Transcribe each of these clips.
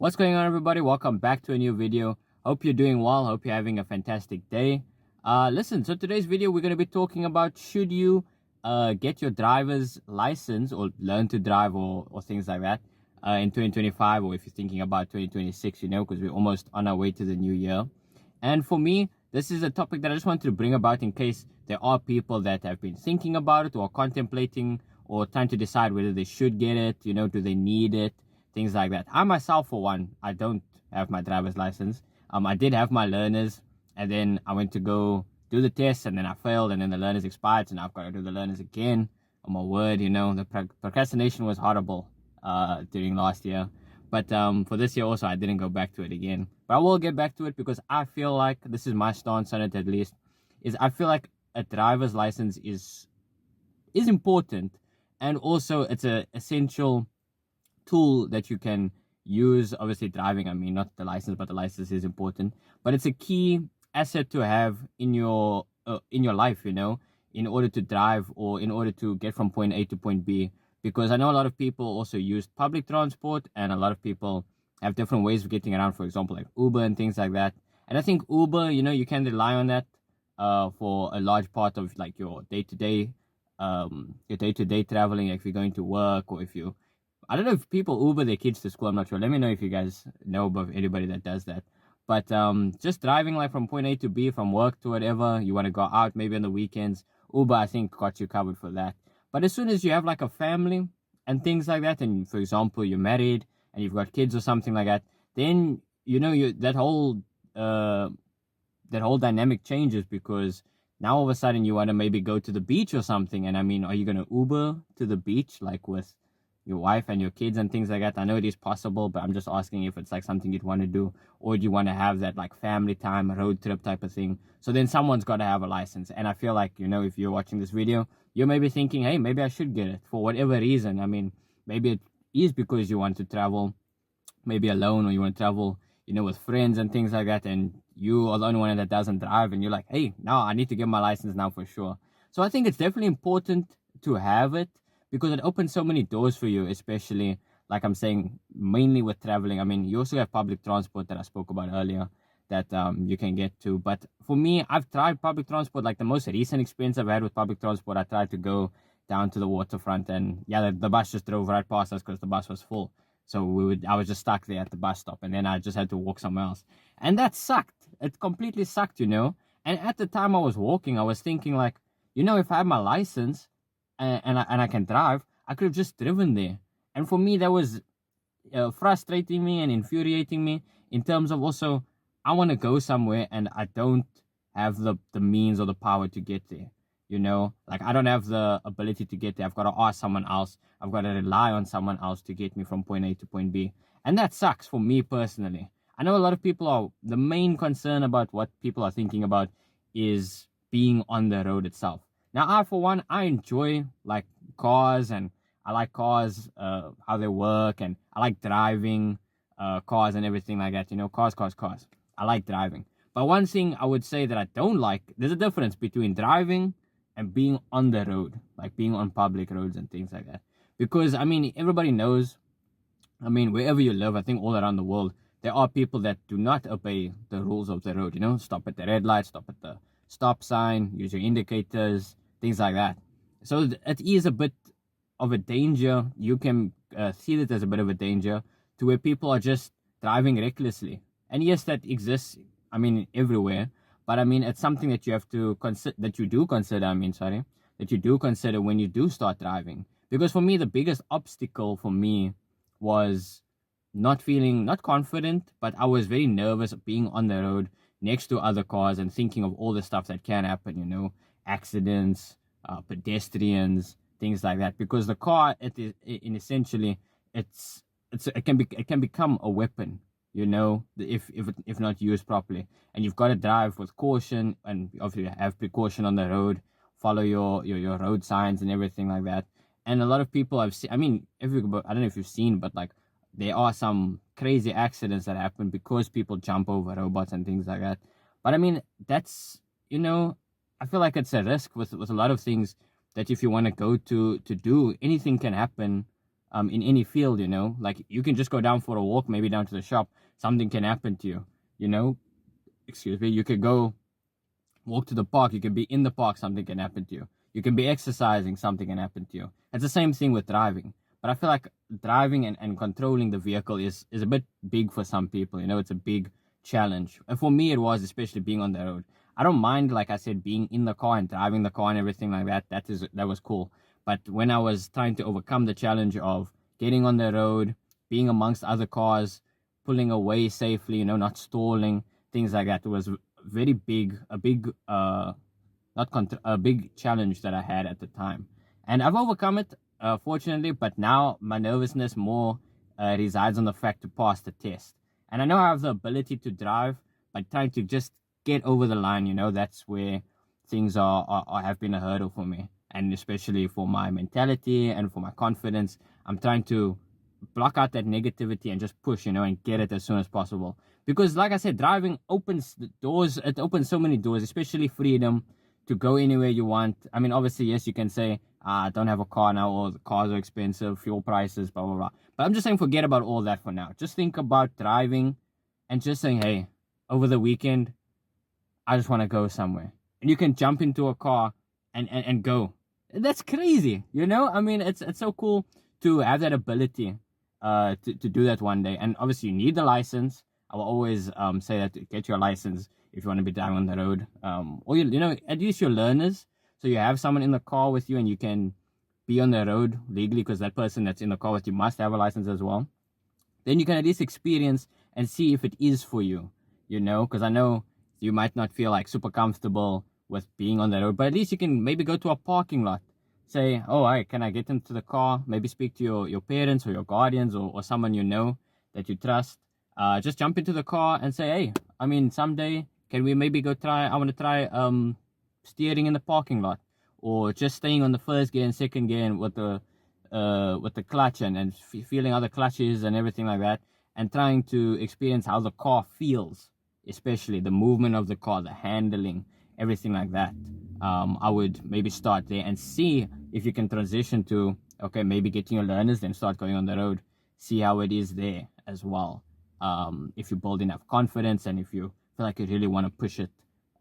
What's going on, everybody? Welcome back to a new video. Hope you're doing well. Hope you're having a fantastic day. Listen, so today's video we're going to be talking about should you get your driver's license or learn to drive or things like that in 2025, or if you're thinking about 2026, because we're almost on our way to the new year. And for me, this is a topic that I just wanted to bring about in case there are people that have been thinking about it or contemplating or trying to decide whether they should get it, do they need it, things like that. I myself, for one, I don't have my driver's license. I did have my learners, and then I went to go do the test, and then I failed, and then the learners expired, so now I've got to do the learners again. Oh my word, the procrastination was horrible during last year. But for this year also, I didn't go back to it again. But I will get back to it because I feel like, this is my stance on it at least, is I feel like a driver's license is important, and also it's a essential tool that you can use. Obviously driving, not the license, but the license is important, but it's a key asset to have in your life, in order to drive or in order to get from point A to point B. Because I know a lot of people also use public transport, and a lot of people have different ways of getting around, for example like Uber and things like that. And I think Uber, you can rely on that for a large part of like your day-to-day traveling, like if you're going to work, or if you, I don't know if people Uber their kids to school. I'm not sure. Let me know if you guys know of anybody that does that. But just driving like from point A to B, from work to whatever, you want to go out maybe on the weekends, Uber, I think, got you covered for that. But as soon as you have like a family and things like that, and for example, you're married and you've got kids or something like that, then, that whole dynamic changes, because now all of a sudden you want to maybe go to the beach or something. And are you going to Uber to the beach, like with your wife and your kids and things like that? I know it is possible, but I'm just asking if it's like something you'd want to do, or do you want to have that like family time, road trip type of thing? So then someone's got to have a license. And I feel like, if you're watching this video, you're maybe thinking, hey, maybe I should get it for whatever reason. Maybe it is because you want to travel maybe alone, or you want to travel, with friends and things like that, and you are the only one that doesn't drive, and you're like, hey, now I need to get my license now for sure. So I think it's definitely important to have it, because it opens so many doors for you, especially like I'm saying, mainly with traveling. You also have public transport that I spoke about earlier that you can get to. But for me, I've tried public transport. Like the most recent experience I've had with public transport, I tried to go down to the waterfront, and yeah, the bus just drove right past us because the bus was full. So I was just stuck there at the bus stop, and then I just had to walk somewhere else. And that sucked. It completely sucked, And at the time I was walking, I was thinking like, if I had my license and I can drive, I could have just driven there. And for me, that was frustrating me and infuriating me, in terms of also, I want to go somewhere and I don't have the means or the power to get there. Like I don't have the ability to get there. I've got to ask someone else. I've got to rely on someone else to get me from point A to point B. And that sucks for me personally. I know a lot of people are, the main concern about what people are thinking about is being on the road itself. Now, I, for one, I enjoy like cars, and I like cars, how they work, and I like driving cars and everything like that. Cars. I like driving. But one thing I would say that I don't like, there's a difference between driving and being on the road, like being on public roads and things like that. Because, everybody knows, wherever you live, I think all around the world, there are people that do not obey the rules of the road, stop at the red light, stop at the stop sign, use your indicators, things like that. So it is a bit of a danger. You can see that there's a bit of a danger to where people are just driving recklessly. And yes, that exists, everywhere. But it's something that you have to consider, that you do consider when you do start driving. Because for me, the biggest obstacle for me was not feeling, not confident, but I was very nervous of being on the road next to other cars and thinking of all the stuff that can happen, accidents, pedestrians, things like that. Because the car, essentially, it can become a weapon, if not used properly. And you've got to drive with caution, and obviously have precaution on the road, follow your road signs and everything like that. And a lot of people I've seen, I don't know if you've seen, but like there are some crazy accidents that happen because people jump over robots and things like that. But that's, I feel like it's a risk with a lot of things, that if you want to go to do, anything can happen in any field, you know, like you can just go down for a walk, maybe down to the shop, something can happen to you, you know, excuse me, you could go walk to the park, you can be in the park, something can happen to you. You can be exercising, something can happen to you. It's the same thing with driving. But I feel like driving and controlling the vehicle is a bit big for some people, you know, it's a big challenge. And for me, it was, especially being on the road. I don't mind, like I said, being in the car and driving the car and everything like that. That was cool. But when I was trying to overcome the challenge of getting on the road, being amongst other cars, pulling away safely, you know, not stalling, things like that, it was very big, a big a big challenge that I had at the time, and I've overcome it, fortunately. But now my nervousness more resides on the fact to pass the test. And I know I have the ability to drive, but trying to just get over the line, you know, that's where things are have been a hurdle for me, and especially for my mentality and for my confidence. I'm trying to block out that negativity and just push, you know, and get it as soon as possible. Because, like I said, driving opens the doors. It opens so many doors, especially freedom to go anywhere you want. I mean, obviously, yes, you can say, I don't have a car now, or the cars are expensive, fuel prices, blah, blah, blah. But I'm just saying, forget about all that for now. Just think about driving and just saying, hey, over the weekend, I just want to go somewhere. And you can jump into a car and go. That's crazy, you know? I mean, it's so cool to have that ability to do that one day. And obviously, you need the license. I will always say that to get your license if you want to be driving on the road. Or, you know, at least you're learners. So you have someone in the car with you and you can be on the road legally, because that person that's in the car with you must have a license as well. Then you can at least experience and see if it is for you, you know, because I know you might not feel like super comfortable with being on the road, but at least you can maybe go to a parking lot, say, oh, hey, can I get into the car? Maybe speak to your parents or your guardians, or someone you know that you trust. Just jump into the car and say, hey, I mean, someday, can we maybe go try, I want to try steering in the parking lot, or just staying on the first gear and second gear with the clutch and feeling how the clutch is and everything like that, and trying to experience how the car feels, especially the movement of the car, the handling, everything like that. I would maybe start there and see if you can transition to, okay, maybe getting your learners, then start going on the road, see how it is there as well. If you build enough confidence and if you feel like you really want to push it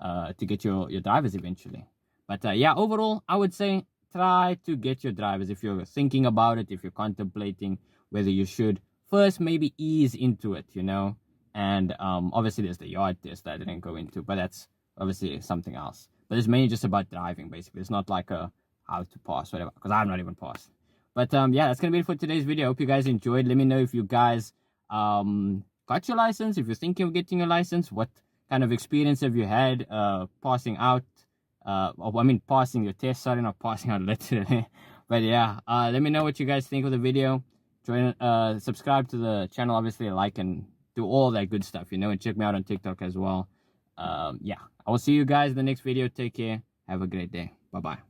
to get your drivers eventually. But yeah, overall, I would say try to get your drivers. If you're thinking about it, if you're contemplating whether you should, first maybe ease into it, you know. And obviously there's the yard test that I didn't go into, but that's obviously something else. But it's mainly just about driving, basically. It's not like a how to pass, whatever, because I'm not even passed. But yeah, that's gonna be it for today's video. I hope you guys enjoyed. Let me know if you guys got your license, if you're thinking of getting a license, what kind of experience have you had passing out, passing your test, sorry, not passing out literally. But yeah, let me know what you guys think of the video. Join, subscribe to the channel, obviously, like and do all that good stuff, you know, and check me out on TikTok as well. Yeah, I will see you guys in the next video. Take care. Have a great day. Bye-bye.